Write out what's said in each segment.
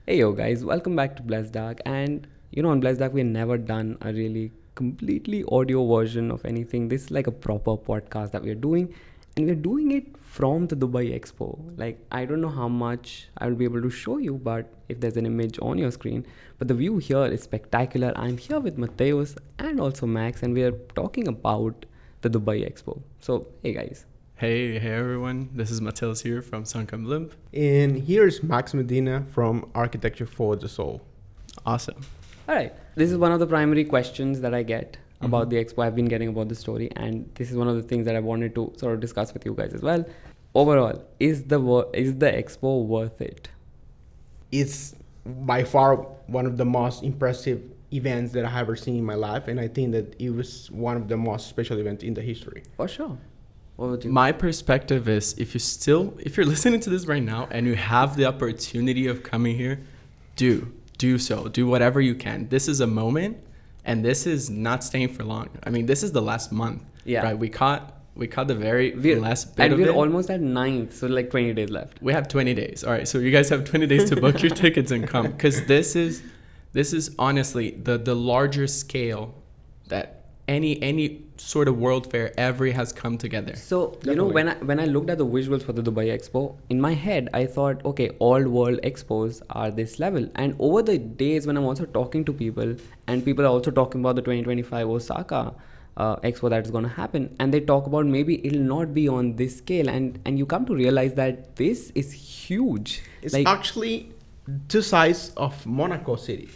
Hey yo guys, welcome back to Blessedarch. And on Blessedarch we've never done a really completely audio version of anything. This is like a proper podcast that we're doing, and we're doing it from the Dubai Expo. Like, I don't know how much I will be able to show you, but if there's an image on your screen, but the view here is spectacular. I'm here with Matheus and also Max, and we are talking about the Dubai Expo. So hey guys. Hey everyone, this is Matheus here from Sunken Blimp. And here's Max Medina from Architecture for the Soul. Awesome. All right. This is one of the primary questions that I get about the expo. I've been getting about the story, and this is one of the things that I wanted to sort of discuss with you guys as well. Overall, is the expo worth it? It's by far one of the most impressive events that I have ever seen in my life, and I think that it was one of the most special events in the history. For sure. What would you? My perspective is if you're listening to this right now and you have the opportunity of coming here, do so. Do whatever you can. This is a moment, and this is not staying for long. I mean, this is the last month. Yeah. Right. We caught the very last bit and of we're it. almost at 9th, so like 20 days left. We have 20 days. All right. So you guys have 20 days to book your tickets and come, because this is honestly the larger scale that any sort of world fair ever has come together. So Definitely. when I looked at the visuals for the Dubai Expo, in my head I thought, okay, all world expos are this level. And over the days when I'm also talking to people, and people are also talking about the 2025 Osaka expo that is going to happen, and they talk about maybe it'll not be on this scale, and you come to realize that this is huge. It's actually two sides of Monaco City.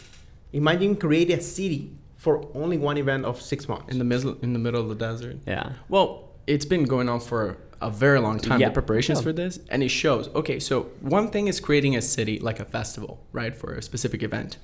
Imagine creating a city for only one event of 6 months. In the middle of the desert. Yeah. Well, it's been going on for a very long time, Yeah. the preparations Yeah. for this, and it shows. Okay, so one thing is creating a city like a festival, right, for a specific event.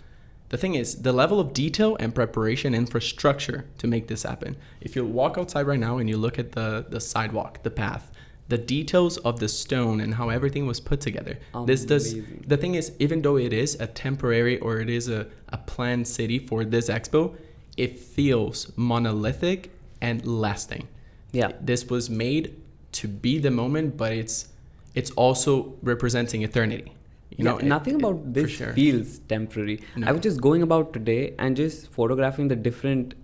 The thing is, the level of detail and preparation infrastructure to make this happen. If you walk outside right now and you look at the sidewalk, the path, the details of the stone and how everything was put together. Amazing. The thing is, even though it is a temporary or it is a planned city for this expo, it feels monolithic and lasting. Yeah. This was made to be the moment, but it's also representing eternity. Nothing about this for sure. feels temporary. No. I was just going about today and just photographing the different,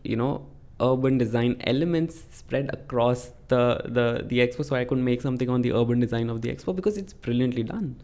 urban design elements spread across the expo, so I could make something on the urban design of the expo, because it's brilliantly done.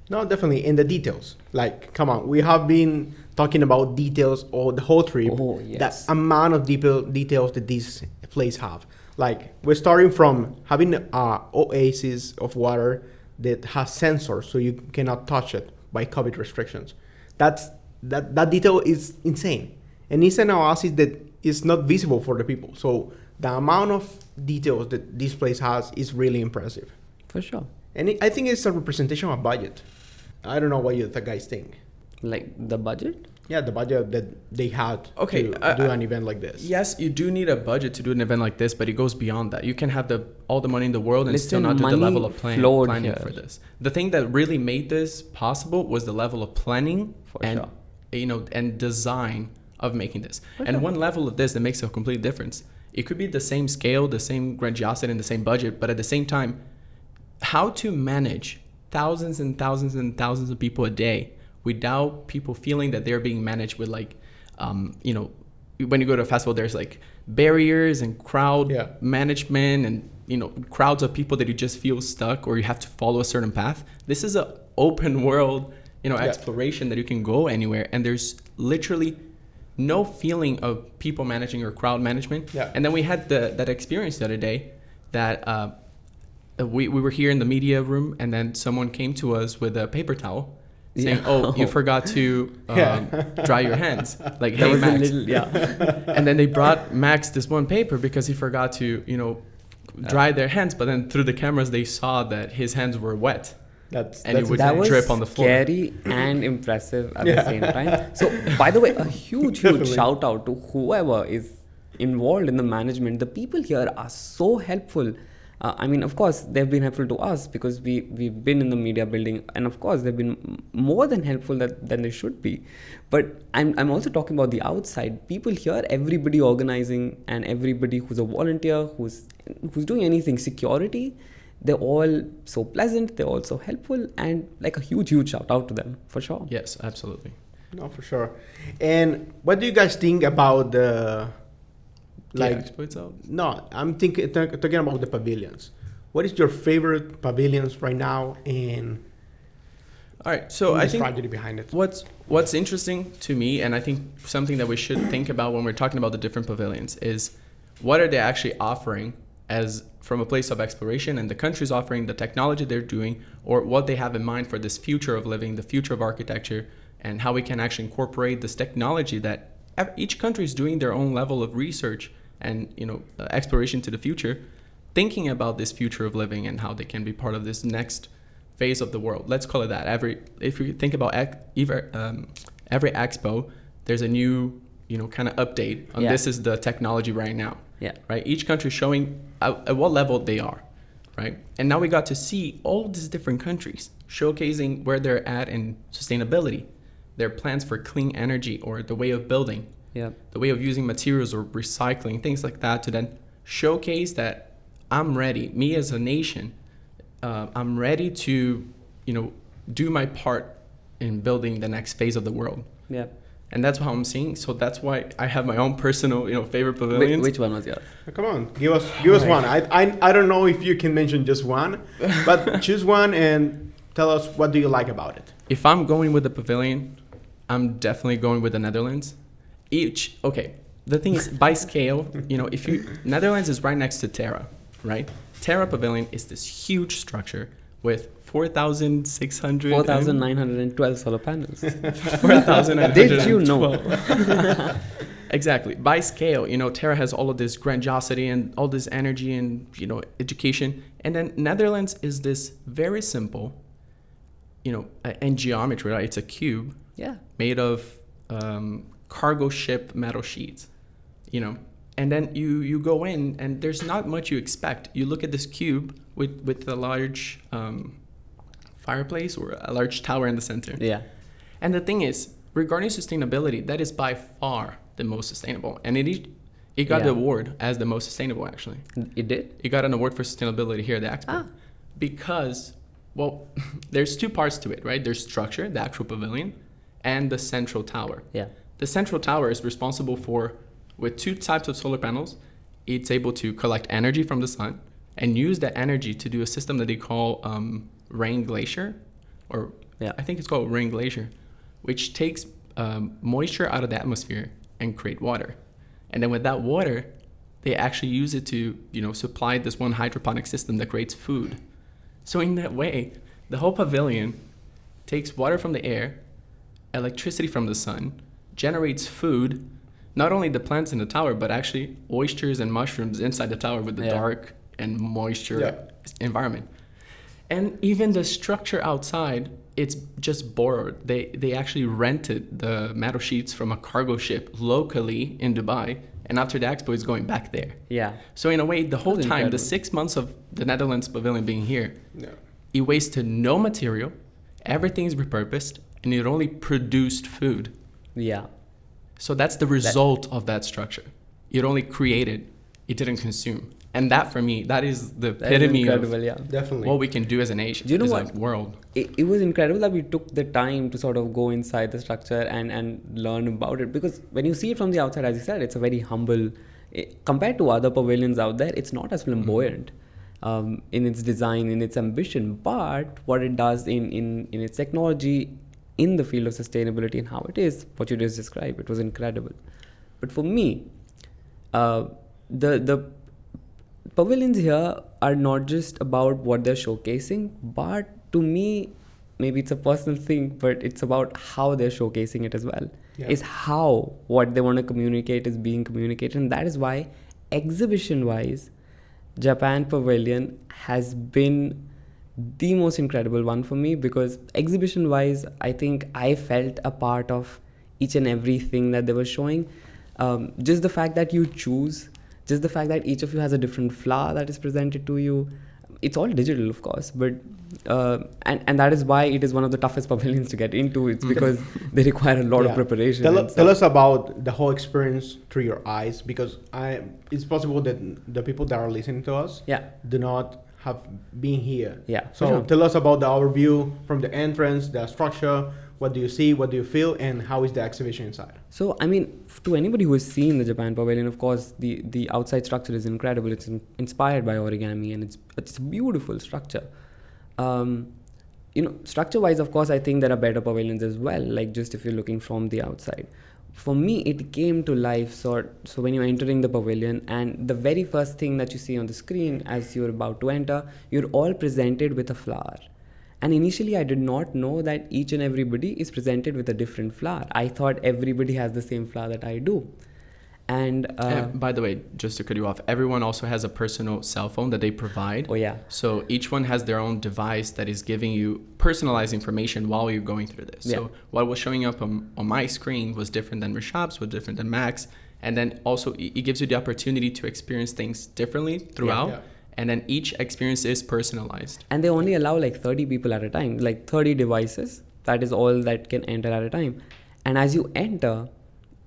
No, definitely. In the details. Like, come on. We have been talking about details all the whole trip. Oh, yes. That amount of details that this place have. Like, we're starting from having an oasis of water that has sensors so you cannot touch it by COVID restrictions. That detail is insane. And it's an oasis that is not visible for the people. So the amount of details that this place has is really impressive. For sure. And I think it's a representation of budget. I don't know what you guys think. Like the budget? Yeah, the budget that they had Okay, to do an event like this. Yes, you do need a budget to do an event like this, but it goes beyond that. You can have all the money in the world and still not do the level of planning here. for this. The thing that really made this possible was the level of planning and design of making this. And one level of this that makes a complete difference. It could be the same scale, the same grandiosity, and the same budget, but at the same time, how to manage thousands and thousands and thousands of people a day without people feeling that they're being managed with when you go to a festival, there's like barriers and crowd management and crowds of people that you just feel stuck or you have to follow a certain path. This is an open world exploration that you can go anywhere, and there's literally no feeling of people managing or crowd management. And then we had that experience the other day that we were here in the media room, and then someone came to us with a paper towel saying, "Oh, you forgot to dry your hands." Like, hey, Max. And then they brought Max this one paper because he forgot to, dry their hands. But then through the cameras, they saw that his hands were wet. It would drip on the floor. Scary and impressive at the same time. So, by the way, a huge shout out to whoever is involved in the management. The people here are so helpful. Of course, they've been helpful to us because we've been in the media building, and of course, they've been more than helpful than they should be. But I'm also talking about the outside. People here, everybody organizing and everybody who's a volunteer, who's doing anything, security, they're all so pleasant, they're all so helpful, and like a huge shout out to them for sure. Yes, absolutely. No, for sure. And what do you guys think about the Expo itself? No, I'm talking about the pavilions. What is your favorite pavilions right now, and all right, so I think strategy behind it? What's interesting to me, and I think something that we should think about when we're talking about the different pavilions, is what are they actually offering as from a place of exploration, and the country's offering the technology they're doing, or what they have in mind for this future of living, the future of architecture, and how we can actually incorporate this technology that each country is doing their own level of research and exploration to the future, thinking about this future of living and how they can be part of this next phase of the world. Let's call it that. If you think about every expo, there's a new kind of update on this is the technology right now. Yeah. Right. Each country showing at what level they are. Right. And now we got to see all these different countries showcasing where they're at in sustainability, their plans for clean energy, or the way of building, the way of using materials or recycling, things like that, to then showcase that I'm ready, me as a nation, I'm ready to, do my part in building the next phase of the world. Yeah. And that's how I'm seeing. So that's why I have my own personal, favorite pavilions. Which one was yours? Come on, give us one. I don't know if you can mention just one, but choose one and tell us what do you like about it. If I'm going with the pavilion, I'm definitely going with the Netherlands. The thing is, by scale, Netherlands is right next to Terra, right? Terra Pavilion is this huge structure with 4,912 solar panels. 4,912. Did you know? Exactly. By scale, Terra has all of this grandiosity and all this energy and, education. And then Netherlands is this very simple, and geometry, right? It's a cube made of cargo ship metal sheets, And then you go in, and there's not much you expect. You look at this cube with a large fireplace or a large tower in the center. Yeah. And the thing is, regarding sustainability, that is by far the most sustainable. And it got the award as the most sustainable, actually. It did? It got an award for sustainability here at the Expo. Because, there's two parts to it, right? There's structure, the actual pavilion, and the central tower. Yeah. The central tower is responsible for, with two types of solar panels, it's able to collect energy from the sun and use that energy to do a system that they call rain glacier, I think it's called rain glacier, which takes moisture out of the atmosphere and create water. And then with that water, they actually use it to, supply this one hydroponic system that creates food. So in that way, the whole pavilion takes water from the air, electricity from the sun, generates food, not only the plants in the tower, but actually oysters and mushrooms inside the tower with the dark and moisture environment. And even the structure outside, it's just borrowed. They actually rented the metal sheets from a cargo ship locally in Dubai, and after the expo, it's going back there. Yeah. So in a way, the whole time, incredible. the 6 months of the Netherlands pavilion being here, it wasted no material, everything's repurposed, and it only produced food. Yeah. So that's the result of that structure. It only created, it didn't consume. And that, for me, that is the epitome of definitely what we can do as a nation, do you know as what? a world. It was incredible that we took the time to sort of go inside the structure and learn about it. Because when you see it from the outside, as you said, it's a very humble, compared to other pavilions out there, it's not as flamboyant in its design, in its ambition. But what it does in its technology, in the field of sustainability and how it is, what you just described, it was incredible. But for me, the pavilions here are not just about what they're showcasing, but to me, maybe it's a personal thing, but it's about how they're showcasing it as well. It's how what they want to communicate is being communicated. And that is why, exhibition-wise, Japan Pavilion has been the most incredible one for me, because exhibition-wise, I think I felt a part of each and everything that they were showing. Just the fact that you choose, just the fact that each of you has a different flower that is presented to you. It's all digital, of course, but and that is why it is one of the toughest pavilions to get into. It's because they require a lot of preparation. Tell us about the whole experience through your eyes, because it's possible that the people that are listening to us do not have been here. Yeah. So tell us about the overview from the entrance, the structure. What do you see? What do you feel? And how is the exhibition inside? So, I mean, to anybody who has seen the Japan Pavilion, of course, the outside structure is incredible. It's inspired by origami, and it's a beautiful structure. Structure-wise, of course, I think there are better pavilions as well, like just if you're looking from the outside. For me, it came to life. So when you're entering the pavilion, and the very first thing that you see on the screen as you're about to enter, you're all presented with a flower. And initially, I did not know that each and everybody is presented with a different flower. I thought everybody has the same flower that I do. And by the way, just to cut you off, everyone also has a personal cell phone that they provide. Oh, yeah. So each one has their own device that is giving you personalized information while you're going through this. Yeah. So what was showing up on my screen was different than Rishab's, was different than Max. And then also it gives you the opportunity to experience things differently throughout. Yeah. And then each experience is personalized. And they only allow like 30 people at a time, like 30 devices. That is all that can enter at a time. And as you enter,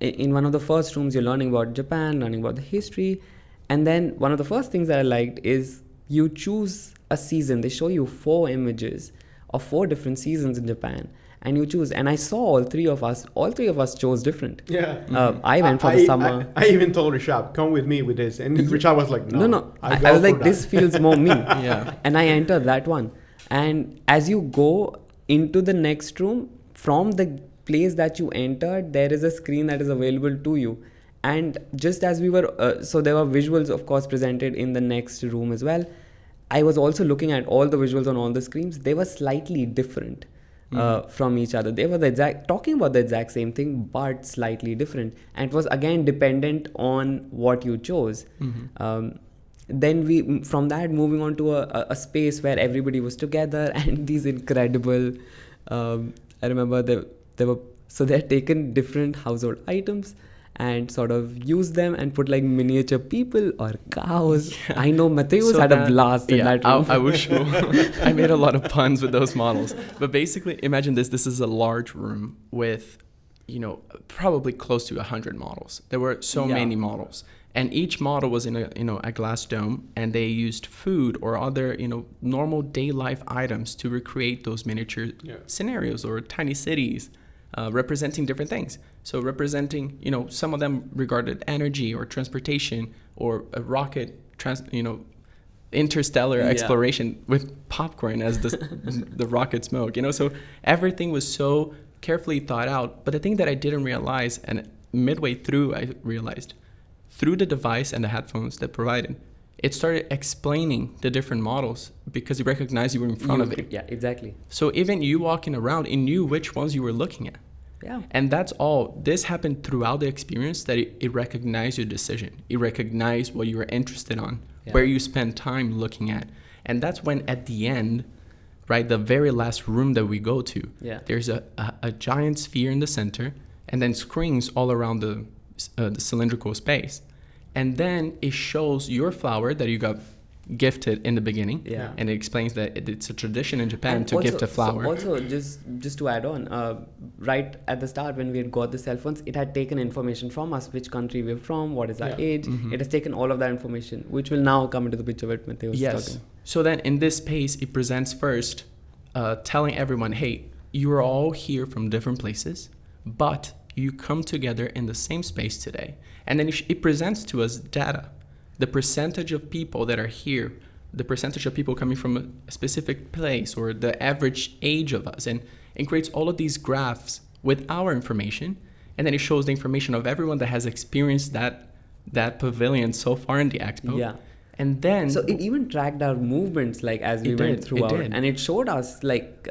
in one of the first rooms, you're learning about Japan, learning about the history. And then one of the first things that I liked is you choose a season. They show you 4 images of 4 different seasons in Japan. And you choose. And I saw all three of us chose different. Yeah. I went for the summer. I even told Rishab, come with me with this. And Rishab was like, no. I was like, this feels more me. Yeah. And I entered that one. And as you go into the next room, from the place that you entered, there is a screen that is available to you. And just as we were, so there were visuals, of course, presented in the next room as well. I was also looking at all the visuals on all the screens. They were slightly different. From each other. They were talking about the exact same thing, but slightly different. And it was again dependent on what you chose. Then we, from that, moving on to a space where everybody was together, and these incredible, I remember they're taken different household items and sort of use them and put like miniature people or cows. Yeah. I know Matheus had a blast in that room. I wish I made a lot of puns with those models. But basically, imagine this. This is a large room with, probably close to 100 models. There were so many models. And each model was in a glass dome, and they used food or other, normal day life items to recreate those miniature scenarios or tiny cities. Representing different things. So representing, some of them regarded energy or transportation or a rocket, interstellar exploration with popcorn as the rocket smoke, So everything was so carefully thought out. But the thing that I didn't realize, and midway through I realized, through the device and the headphones that provided, it started explaining the different models because it recognized you were in front of it. Yeah, exactly. So even you walking around, it knew which ones you were looking at. Yeah. And that's all. This happened throughout the experience, that it recognized your decision. It recognized what you were interested on, where you spend time looking at. And that's when at the end, right, the very last room that we go to, there's a giant sphere in the center, and then screens all around the cylindrical space. And then it shows your flower that you got gifted in the beginning. Yeah. And it explains that it's a tradition in Japan to gift a flower. So also, just to add on, right at the start when we had got the cell phones, it had taken information from us, which country we're from, what is our age. Mm-hmm. It has taken all of that information, which will now come into the picture with Matheus. Yes. Talking. So then in this space, it presents first, telling everyone, hey, you're all here from different places, but you come together in the same space today. And then it presents to us data, the percentage of people that are here, the percentage of people coming from a specific place, or the average age of us, and creates all of these graphs with our information. And then it shows the information of everyone that has experienced that pavilion so far in the expo. Yeah. And then, so it even tracked our movements, like as we went throughout, and it showed us like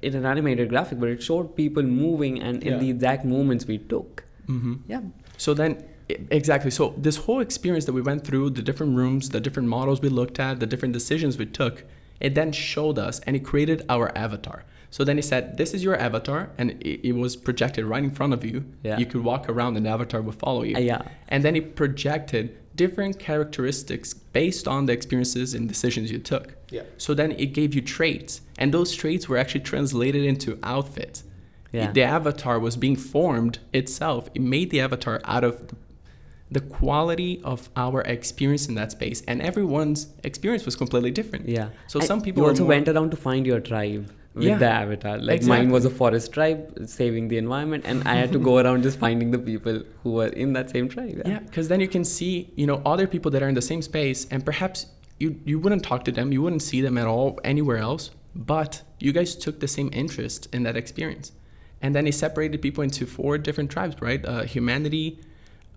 in an animated graphic, but it showed people moving and in the exact movements we took. Mm-hmm. Yeah. So then, exactly. So this whole experience that we went through, the different rooms, the different models we looked at, the different decisions we took, it then showed us, and it created our avatar. So then it said, this is your avatar, and it was projected right in front of you. Yeah. You could walk around and the avatar would follow you. Yeah. And then it projected different characteristics based on the experiences and decisions you took. Yeah. So then it gave you traits, and those traits were actually translated into outfits. Yeah. The avatar was being formed itself. It made the avatar out of the quality of our experience in that space, and everyone's experience was completely different. Yeah. So and some people you also more, went around to find your tribe with Yeah, the avatar. Like exactly. mine was a forest tribe saving the environment, and I had to go around just finding the people who were in that same tribe. Yeah, because then you can see, other people that are in the same space, and perhaps you wouldn't talk to them, you wouldn't see them at all anywhere else, but you guys took the same interest in that experience. And then it separated people into 4 different tribes, right? Humanity,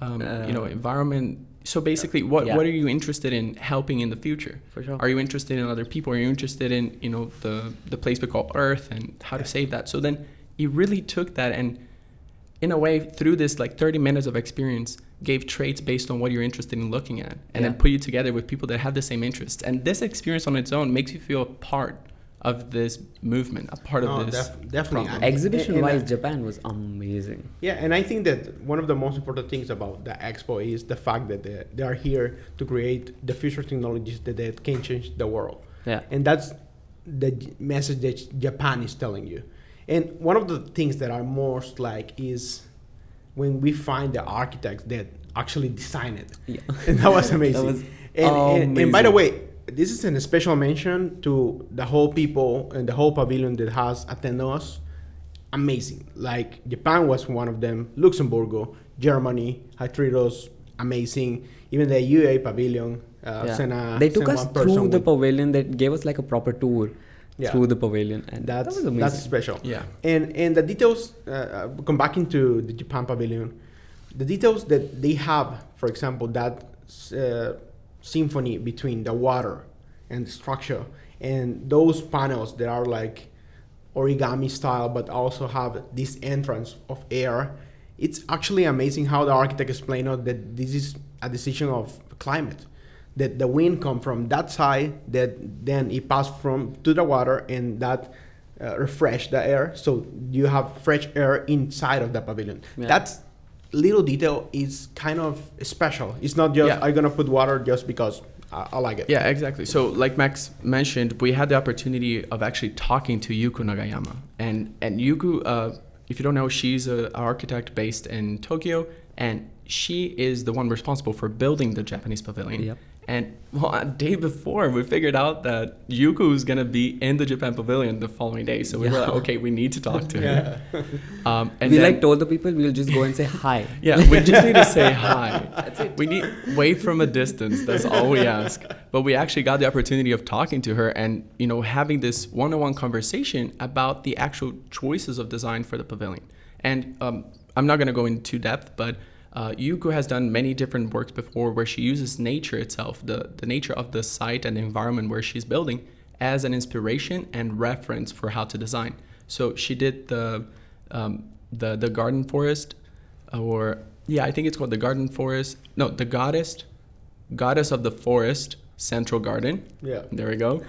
environment. So basically, what are you interested in helping in the future? For sure. Are you interested in other people? Are you interested in, the place we call Earth and how to save that? So then you really took that and, in a way, through this like 30 minutes of experience, gave traits based on what you're interested in looking at, and then put you together with people that have the same interests. And this experience on its own makes you feel a part of this movement, a part of this. Definitely. Exhibition-wise, Japan was amazing. Yeah, and I think that one of the most important things about the expo is the fact that they are here to create the future technologies that can change the world. Yeah. And that's the message that Japan is telling you. And one of the things that are most like is when we find the architects that actually design it. Yeah. And that was amazing. That was and by the way, this is a special mention to the whole people and the whole pavilion that has attended us. Amazing. Like Japan was one of them, Luxembourg, Germany had treated us amazing. Even the UA pavilion. They took us through the pavilion. They gave us like a proper tour through the pavilion, and that was amazing. That's special. Yeah. And the details, come back into the Japan pavilion, the details that they have, for example, that symphony between the water and the structure, and those panels that are like origami style but also have this entrance of air. It's actually amazing how the architect explained out that this is a decision of climate, that the wind come from that side, that then it passed to the water, and that refresh the air, so you have fresh air inside of the pavilion. That's little detail is kind of special. It's not just I'm gonna put water just because I like it. Yeah, exactly. So like Max mentioned, we had the opportunity of actually talking to Yuko Nagayama. And Yuko, if you don't know, she's an architect based in Tokyo, and she is the one responsible for building the Japanese pavilion. Yep. And a day before, we figured out that Yuko is going to be in the Japan pavilion the following day. So we were like, okay, we need to talk to her. And we then, told the people we'll just go and say hi. Yeah, we just need to say hi. That's it. We need wait from a distance. That's all we ask. But we actually got the opportunity of talking to her and, having this one-on-one conversation about the actual choices of design for the pavilion. And I'm not going to go into depth, but Yuko has done many different works before where she uses nature itself, the nature of the site and the environment where she's building, as an inspiration and reference for how to design. So she did the garden forest, I think it's called the garden forest. No, the goddess of the forest, central garden. Yeah, there we go.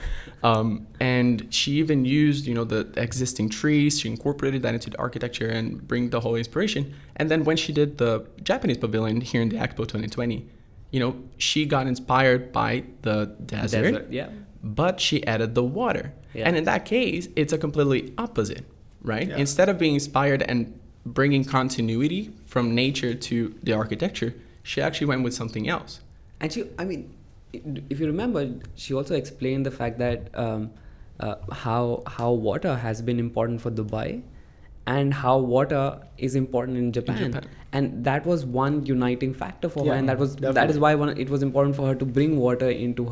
And she even used, the existing trees. She incorporated that into the architecture and bring the whole inspiration. And then when she did the Japanese pavilion here in the Expo 2020, she got inspired by the desert. But she added the water. Yeah. And in that case, it's a completely opposite, right? Yeah. Instead of being inspired and bringing continuity from nature to the architecture, she actually went with something else. And if you remember, she also explained the fact that how water has been important for Dubai and how water is important in Japan. And that was one uniting factor for her, and that is why it was important for her to bring water into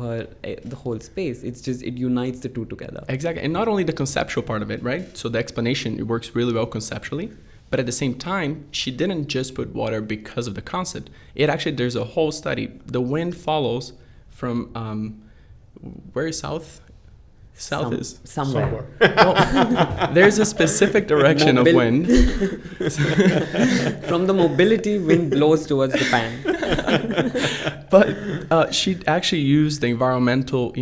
the whole space. It's just, it unites the two together. Exactly. And not only the conceptual part of it, right? So the explanation, it works really well conceptually, but at the same time, she didn't just put water because of the concept. There's a whole study. The wind follows from where is south? South is somewhere. Well, there's a specific direction of wind. From the mobility, wind blows towards Japan. But she actually used the environmental,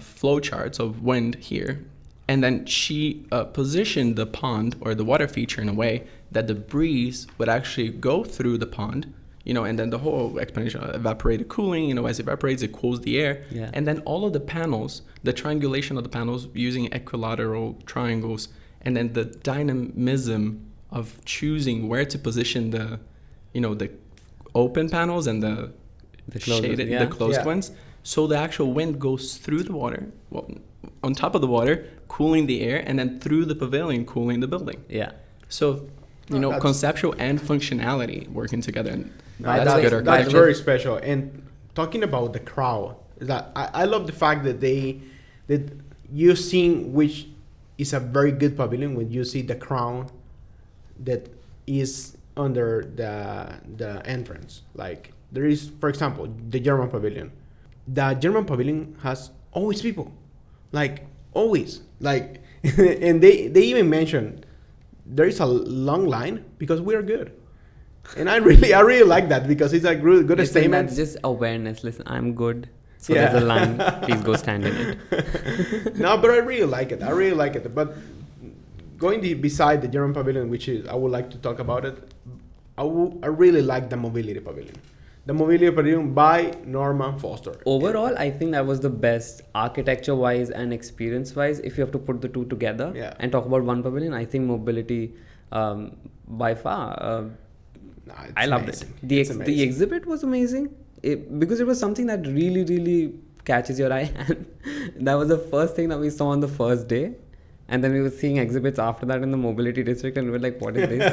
flow charts of wind here, and then she positioned the pond or the water feature in a way that the breeze would actually go through the pond. And then the whole explanation of evaporated cooling, as it evaporates, it cools the air. Yeah. And then all of the panels, the triangulation of the panels using equilateral triangles, and then the dynamism of choosing where to position the open panels and the closed, shaded, yeah. the closed Yeah. ones. So the actual wind goes through the water, well, on top of the water, cooling the air, and then through the pavilion, cooling the building. Yeah. So, That's- conceptual and functionality working together. And By the that's way- good by architecture. That's the way- very special. And talking about the crowd, that I love the fact that that you're seeing which is a very good pavilion when you see the crown that is under the entrance. Like there is, for example, the German Pavilion. The German Pavilion has always people, like always, like, and they even mention there is a long line because we are good. And I really like that because it's a good Listen, statement. that's just awareness. Listen, I'm good. So Yeah. there's a line. Please go stand in it. No, but I really like it. But going beside the German Pavilion, which is I would like to talk about it. I really like the Mobility Pavilion. The Mobility Pavilion by Norman Foster. Overall, I think that was the best architecture-wise and experience-wise. If you have to put the two together Yeah. and talk about one pavilion, I think mobility, by far, Nah, it's I loved amazing. it. The It's the amazing. exhibit was amazing because it was something that really catches your eye, and that was the first thing that we saw on the first day. And then we were seeing exhibits after that in the mobility district, and we were like, "What is this?"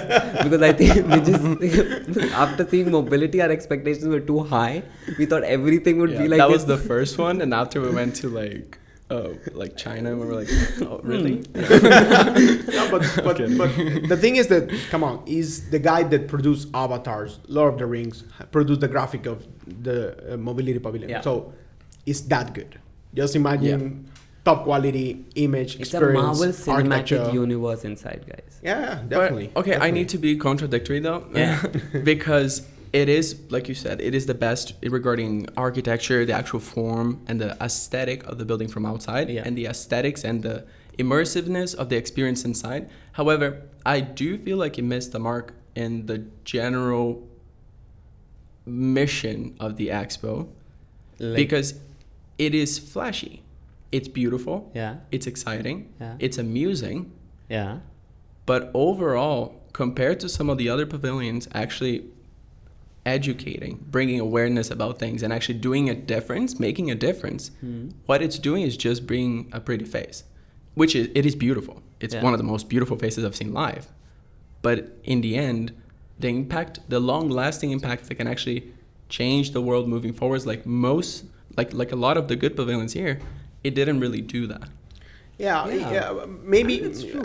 Because I think we just after seeing mobility, our expectations were too high. We thought everything would be like that this. was the first one, and after we went to like China, and we were like, oh, really? No, but the thing is that, come on, is the guy that produced Avatars, Lord of the Rings, produced the graphic of the Mobility Pavilion. Yeah. So it's that good. Just imagine top quality image, It's a experience, Marvel Cinematic architecture. Universe inside, guys. Yeah, But, definitely. okay, I definitely. need to be contradictory though. Yeah. Because it is, like you said, it is the best regarding architecture, the actual form, and the aesthetic of the building from outside, Yeah. and the aesthetics and the immersiveness of the experience inside. However, I do feel like it missed the mark in the general mission of the expo, because it is flashy, it's beautiful, Yeah. it's exciting, Yeah. it's amusing, Yeah. but overall, compared to some of the other pavilions, actually educating, bringing awareness about things, and actually doing a difference, making a difference, what it's doing is just bringing a pretty face, which it is beautiful. It's Yeah. one of the most beautiful faces I've seen live. But in the end, the impact, the long-lasting impact that can actually change the world moving forwards, like a lot of the good pavilions here, it didn't really do that. Yeah, maybe. It's true.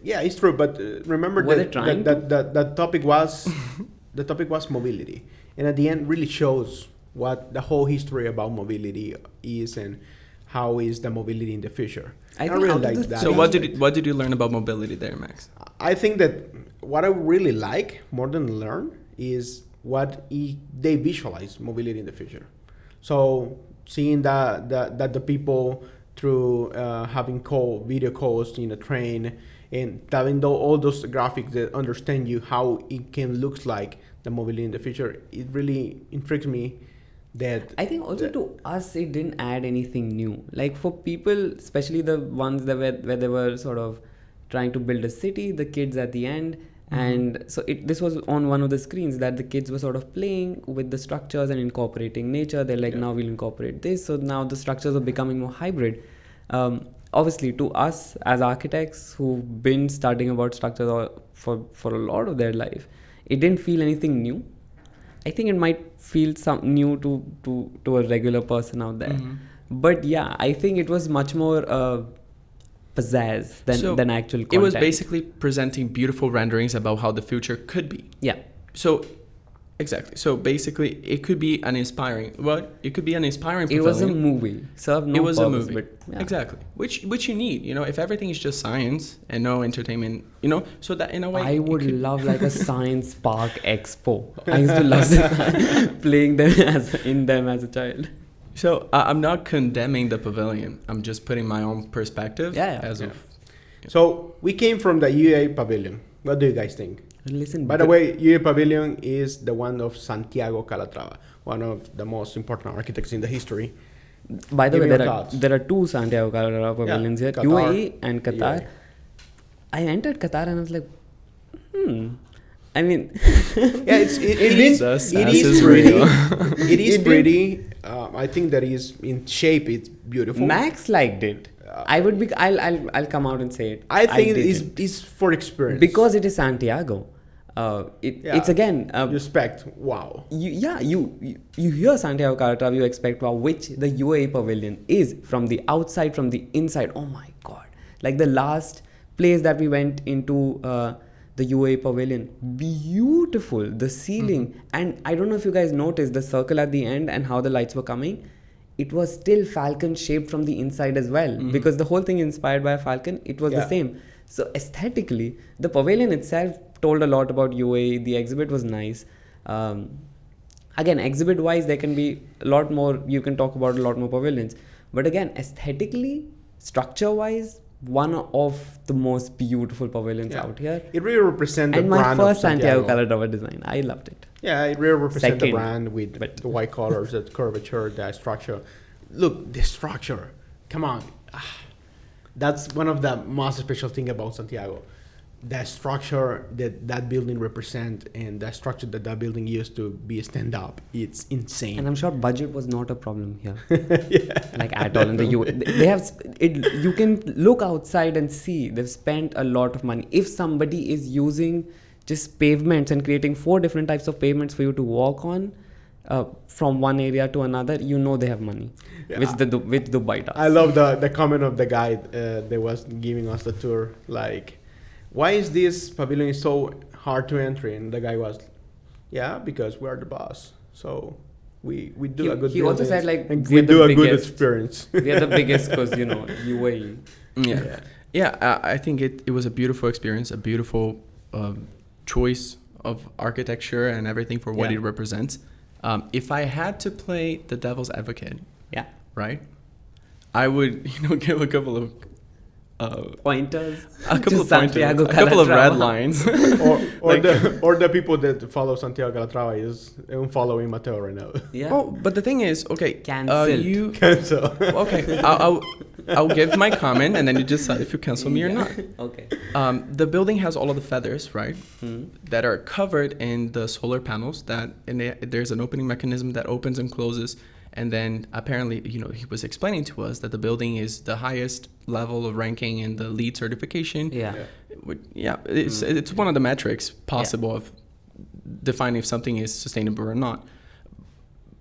Yeah, it's true. But remember Were they that trying the topic was the topic was mobility, and at the end really shows what the whole history about mobility is and how is the mobility in the future. I And think really out of like the that. So what did you learn about mobility there, Max? I think that what I really like more than learn is what they visualize mobility in the future. So seeing that the people through having video calls in a train and having all those graphics that understand you how it can looks like the mobility in the future, it really intrigues me. That I think also to us it didn't add anything new. Like for people, especially the ones that where they were sort of trying to build a city, the kids at the end, and so this was on one of the screens that the kids were sort of playing with the structures and incorporating nature. They're like, now we'll incorporate this. So now the structures are becoming more hybrid. Obviously, to us as architects who've been studying about structures for a lot of their life, it didn't feel anything new. I think it might feel some new to a regular person out there. But yeah, I think it was much more pizzazz than actual content. It was basically presenting beautiful renderings about how the future could be. Yeah. So exactly. So basically, it could be an inspiring. It could be an inspiring. It was a pavilion. movie. Served no It was purpose, a movie. but yeah. Exactly. Which you need. If everything is just science and no entertainment, so that in a way, I would love like a science park expo. I used to love that, playing them as a child. So I'm not condemning the pavilion. I'm just putting my own perspective. So we came from the UA Pavilion. What do you guys think? Listen. By the way, UA Pavilion is the one of Santiago Calatrava, one of the most important architects in the history. By the Give way, me your thoughts. there are two Santiago Calatrava pavilions here, Qatar, UAE and Qatar. UAE. I entered Qatar and I was like, I mean, it is pretty. I think that is in shape. It's beautiful. Max liked it. I'll come out and say it. I think it's for experience because it is Santiago. It's again you expect wow. You hear Santiago Calatrava, you expect wow, which the UAE pavilion is from the outside, from the inside. Oh my god! Like the last place that we went into, the UAE pavilion, beautiful. The ceiling, and I don't know if you guys noticed the circle at the end and how the lights were coming. It was still falcon shaped from the inside as well, because the whole thing inspired by a falcon. It was the same. So aesthetically, the pavilion itself told a lot about UAE. The exhibit was nice. Again, exhibit wise, there can be a lot more. You can talk about a lot more pavilions. But again, aesthetically, structure wise, one of the most beautiful pavilions out here. It really represents the brand. And my first Santiago Calatrava design. I loved it. Yeah, it really represents the brand with the white colors, the curvature, the structure. Look, the structure. Come on. That's one of the most special thing about Santiago. The structure that building represents, and the structure that building used to be stand up, it's insane. And I'm sure budget was not a problem here, like at all. In the they have it. You can look outside and see they've spent a lot of money. If somebody is using just pavements and creating 4 different types of pavements for you to walk on, from one area to another, you know they have money, which Dubai does. I love the comment of the guide that was giving us the tour, like, why is this pavilion so hard to enter? And the guy was, because we are the boss. So we do a good. He also said like we do a good experience. We are the biggest because UAE. Yeah. I think it was a beautiful experience, a beautiful choice of architecture and everything for what it represents. If I had to play the devil's advocate, right, I would give a couple of pointers, a couple of red lines, or the people that follow Santiago Calatrava is following Matheus right now. Yeah. Oh, but the thing is, okay, cancel. Okay, I'll give my comment, and then you decide if you cancel me or not. Okay. The building has all of the feathers, right, that are covered in the solar panels. There's an opening mechanism that opens and closes. And then apparently, he was explaining to us that the building is the highest level of ranking in the LEED certification. It's one of the metrics possible of defining if something is sustainable or not.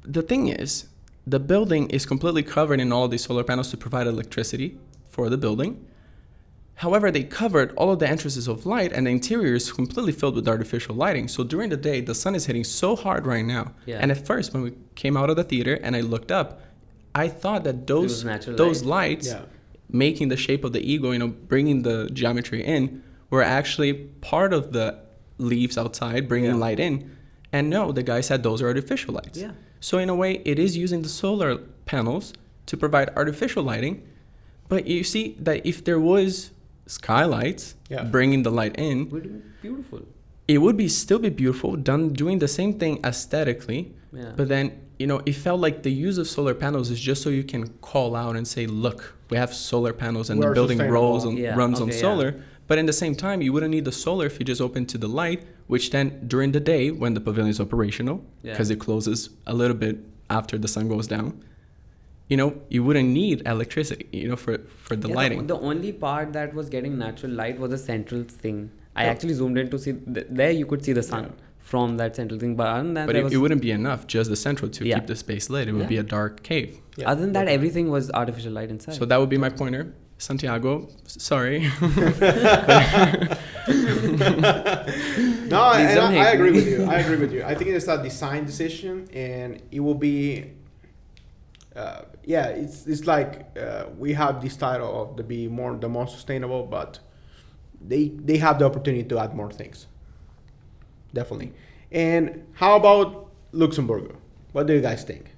The thing is, the building is completely covered in all of these solar panels to provide electricity for the building. However, they covered all of the entrances of light, and the interior is completely filled with artificial lighting. So during the day, the sun is hitting so hard right now. Yeah. And at first, when we came out of the theater and I looked up, I thought that those lights, making the shape of the eagle, bringing the geometry in, were actually part of the leaves outside, bringing light in. And no, the guy said those are artificial lights. Yeah. So in a way, it is using the solar panels to provide artificial lighting. But you see that if there was skylights bringing the light in, it would be beautiful. It would still be beautiful, doing the same thing aesthetically. But then it felt like the use of solar panels is just so you can call out and say, look, we have solar panels and the building runs on solar. But in the same time, you wouldn't need the solar if you just open to the light, which then during the day when the pavilion is operational, because it closes a little bit after the sun goes down, you wouldn't need electricity, for the lighting. The only part that was getting natural light was the central thing. I actually zoomed in to see, there you could see the sun from that central thing. But other than that, it wouldn't be enough, just the central to keep the space lit. It would be a dark cave. Yeah. Other than that, everything was artificial light inside. So that would be my pointer. Santiago, sorry. No, I agree with you. I think it's a design decision, and it will be... it's like we have this title of the more sustainable, but they have the opportunity to add more things. Definitely. And how about Luxembourg? What do you guys think?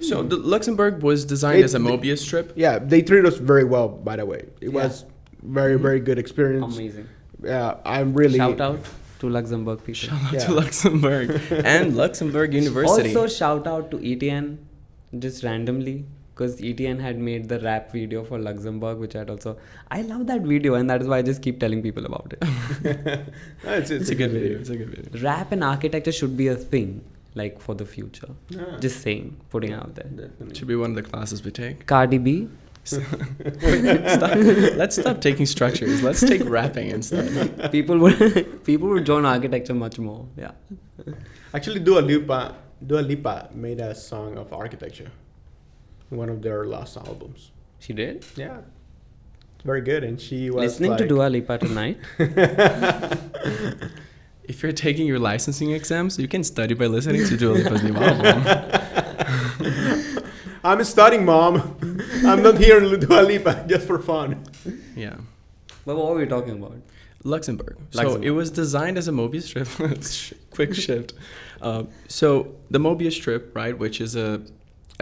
So the Luxembourg was designed as a Mobius strip. Yeah, they treated us very well, by the way. It was very, very good experience. Amazing. I'm really... Shout out to Luxembourg people. Shout out to Luxembourg and Luxembourg University. Also shout out to ETN. Just randomly, because ETN had made the rap video for Luxembourg, which I love that video, and that is why I just keep telling people about it. It's a good video. It's a good video. Rap and architecture should be a thing, like for the future. Yeah. Just saying, putting it out there. Definitely. Should be one of the classes we take. Cardi B. Let's stop taking structures. Let's take rapping instead. People would join architecture much more. Yeah. Actually, Dua Lipa made a song of architecture in one of their last albums. She did? Yeah. Very good. And she was listening to Dua Lipa tonight. If you're taking your licensing exams, you can study by listening to Dua Lipa's new album. I'm studying, Mom. I'm not here in Dua Lipa just for fun. Yeah. But what were we talking about? Luxembourg. So it was designed as a Mobius strip. Quick shift. So the Mobius strip, right, which is a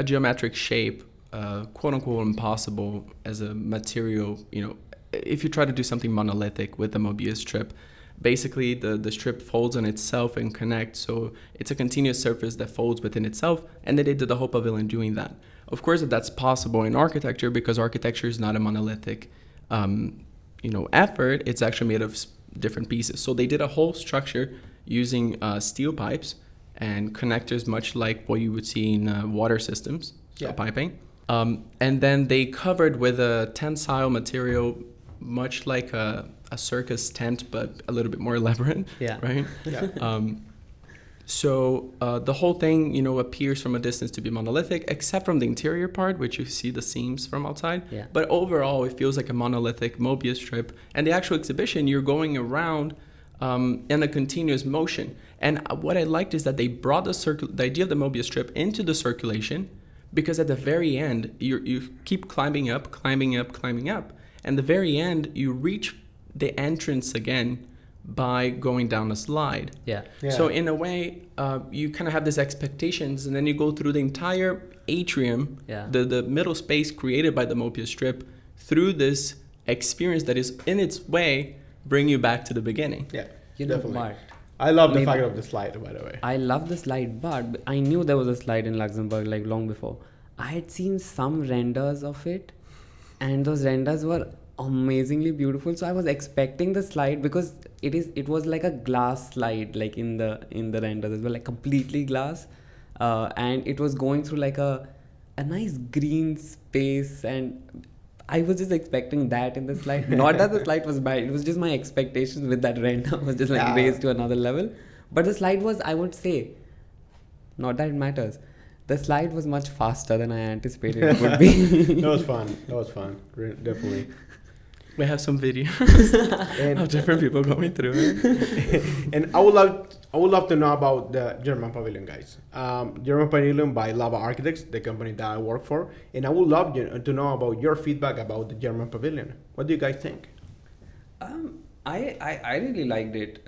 geometric shape, quote unquote impossible as a material. If you try to do something monolithic with the Mobius strip, basically the strip folds on itself and connects. So it's a continuous surface that folds within itself. And they did the whole pavilion doing that. Of course, that's possible in architecture because architecture is not a monolithic effort. It's actually made of different pieces. So they did a whole structure using steel pipes and connectors, much like what you would see in water systems, piping. And then they covered with a tensile material, much like a circus tent, but a little bit more elaborate. Yeah. Right? Yeah. So the whole thing, appears from a distance to be monolithic, except from the interior part, which you see the seams from outside. Yeah. But overall, it feels like a monolithic Mobius strip. And the actual exhibition, you're going around in a continuous motion. And what I liked is that they brought the idea of the Mobius strip into the circulation, because at the very end, you keep climbing up. And the very end, you reach the entrance again by going down a slide. Yeah. So in a way, you kind of have these expectations, and then you go through the entire atrium, the middle space created by the Mobius strip, through this experience that is in its way bring you back to the beginning. Yeah, definitely. But I love the fact of the slide, by the way. I love the slide, but I knew there was a slide in Luxembourg like long before. I had seen some renders of it, and those renders were amazingly beautiful. So I was expecting the slide, because it was like a glass slide, like in the renders as well, like completely glass, and it was going through like a nice green space, and I was just expecting that in the slide. Not that the slide was bad, it was just my expectations with that render was just like raised to another level. But the slide was, I would say, not that it matters, the slide was much faster than I anticipated it would be. That was fun. Definitely. We have some videos of different people going through it. And I would love to know about the German Pavilion, guys. German Pavilion by Lava Architects, the company that I work for. And I would love to know about your feedback about the German Pavilion. What do you guys think? I really liked it,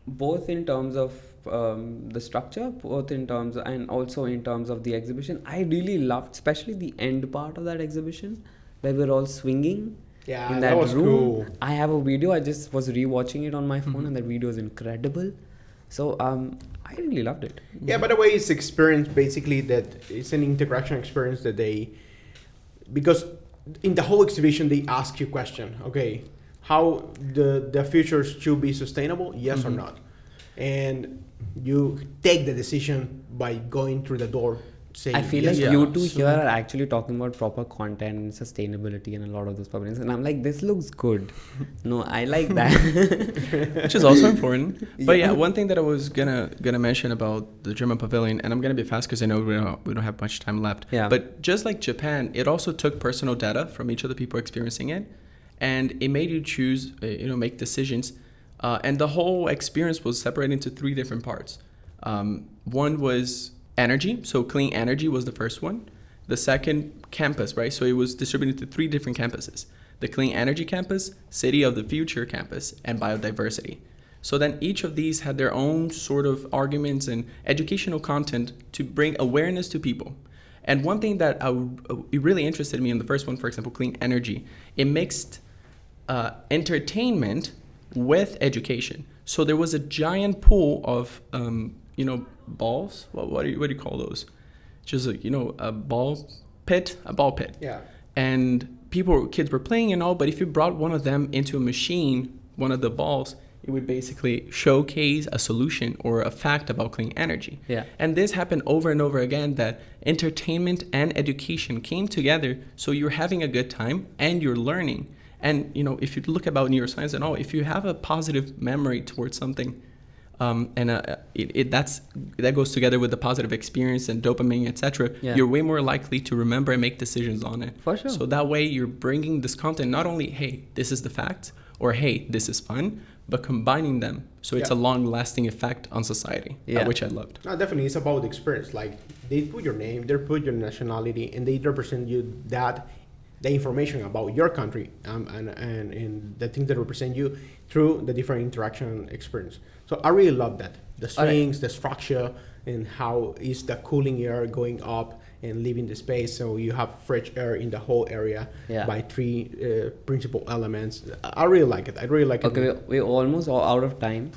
both in terms of the structure, both in terms and also in terms of the exhibition. I really loved, especially the end part of that exhibition, where we're all swinging. Yeah, in that was room. Cool. I have a video. I just was rewatching it on my phone, and that video is incredible. So I really loved it. Yeah, by the way, it's experience basically that it's an interaction experience that because in the whole exhibition they ask you question. Okay, how the future should be sustainable? Yes or not? And you take the decision by going through the door. I feel like you two here are actually talking about proper content and sustainability and a lot of those pavilions, and I'm like, this looks good. No, I like that. Which is also important. But yeah, one thing that I was gonna mention about the German Pavilion, and I'm gonna be fast because I know we don't have much time left. Yeah. But just like Japan, it also took personal data from each of the people experiencing it, and it made you choose, make decisions. And the whole experience was separated into 3 different parts. One was energy, so clean energy was the first one. The second, campus, right? So it was distributed to 3 different campuses: the clean energy campus, city of the future campus, and biodiversity. So then each of these had their own sort of arguments and educational content to bring awareness to people. And one thing that it really interested me in the first one, for example, clean energy, it mixed entertainment with education. So there was a giant pool of balls. What do you call those? Just a ball pit, a ball pit. Yeah. And kids were playing and all, but if you brought one of them into a machine, one of the balls, it would basically showcase a solution or a fact about clean energy. Yeah. And this happened over and over again, that entertainment and education came together, so you're having a good time and you're learning. And, you know, if you look about neuroscience and all, if you have a positive memory towards something, that goes together with the positive experience and dopamine, etc. Yeah. You're way more likely to remember and make decisions on it. For sure. So that way you're bringing this content, not only, hey, this is the fact, or hey, this is fun, but combining them. So it's a long-lasting effect on society, which I loved. No, definitely, it's about the experience. Like, they put your name, they put your nationality, and they represent you the information about your country and the things that represent you through the different interaction experience. So I really love that. The swings, the structure, and how is the cooling air going up and leaving the space, so you have fresh air in the whole area by three principal elements. I really like it. Okay, we're almost out of time.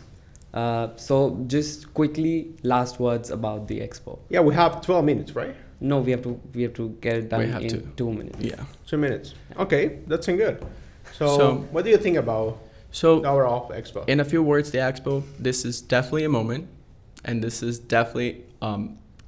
So just quickly, last words about the expo. Yeah, we have 12 minutes, right? No, we have to get it done in 2 minutes. Yeah. 2 minutes. Okay, that's good. So what do you think about our expo? In a few words, the expo, this is definitely a moment, and this is definitely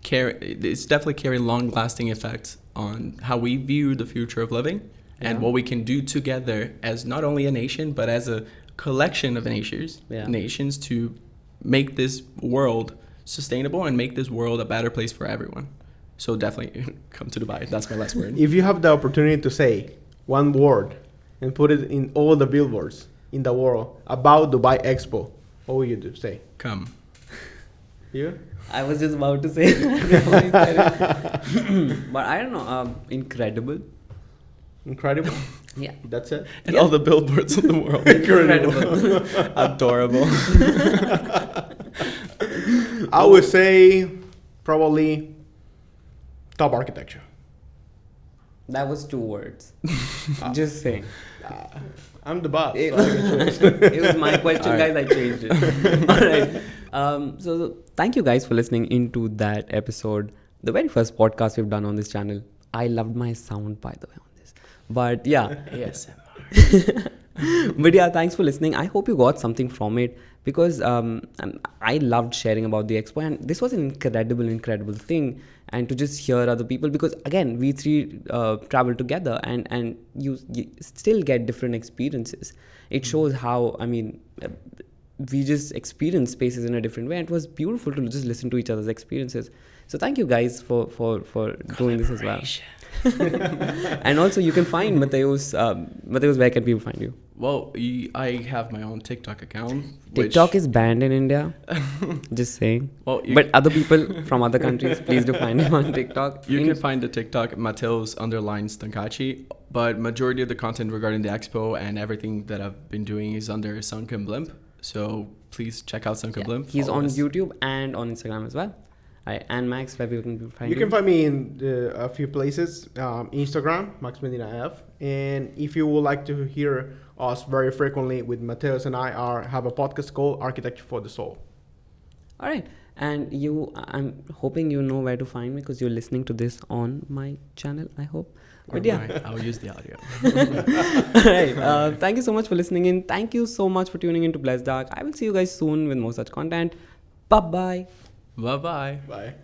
carry long-lasting effects on how we view the future of living and what we can do together as not only a nation, but as a collection of nations to make this world sustainable and make this world a better place for everyone. So definitely come to Dubai. That's my last word. If you have the opportunity to say one word and put it in all the billboards in the world about Dubai Expo, what would you say? Come. You? I was just about to say that. But I don't know. Incredible. Incredible? Yeah. That's it? And all the billboards in the world. Incredible. Adorable. I would say probably top architecture. That was 2 words. Just saying. I'm the boss. It was my question, guys. I changed it. All right. So thank you guys for listening into that episode. The very first podcast we've done on this channel. I loved my sound, by the way, on this. But yeah. ASMR. But yeah, thanks for listening. I hope you got something from it, because I loved sharing about the expo, and this was an incredible thing. And to just hear other people, because again, we 3 travel together, and you still get different experiences. It shows how, we just experience spaces in a different way, and it was beautiful to just listen to each other's experiences. So thank you guys for doing this as well. And also you can find Matheus. Matheus, where can people find you? Well, I have my own TikTok account. TikTok is banned in India. Just saying. Well, but other people from other countries, please do find him on TikTok. You can find the TikTok Matheus_Stankachi, but majority of the content regarding the expo and everything that I've been doing is under Sunken Blimp. So please check out Sunken Blimp. He's on YouTube and on Instagram as well. And Max, where people can find you? You can find me in a few places. Instagram, Max Medina F. And if you would like to hear us very frequently, with Matheus and I have a podcast called Architecture for the Soul. All right. And I'm hoping you know where to find me, because you're listening to this on my channel, I hope. But yeah. I'll use the audio. All right. Thank you so much for listening in. Thank you so much for tuning in to Blessedarch. I will see you guys soon with more such content. Bye-bye. Bye-bye. Bye.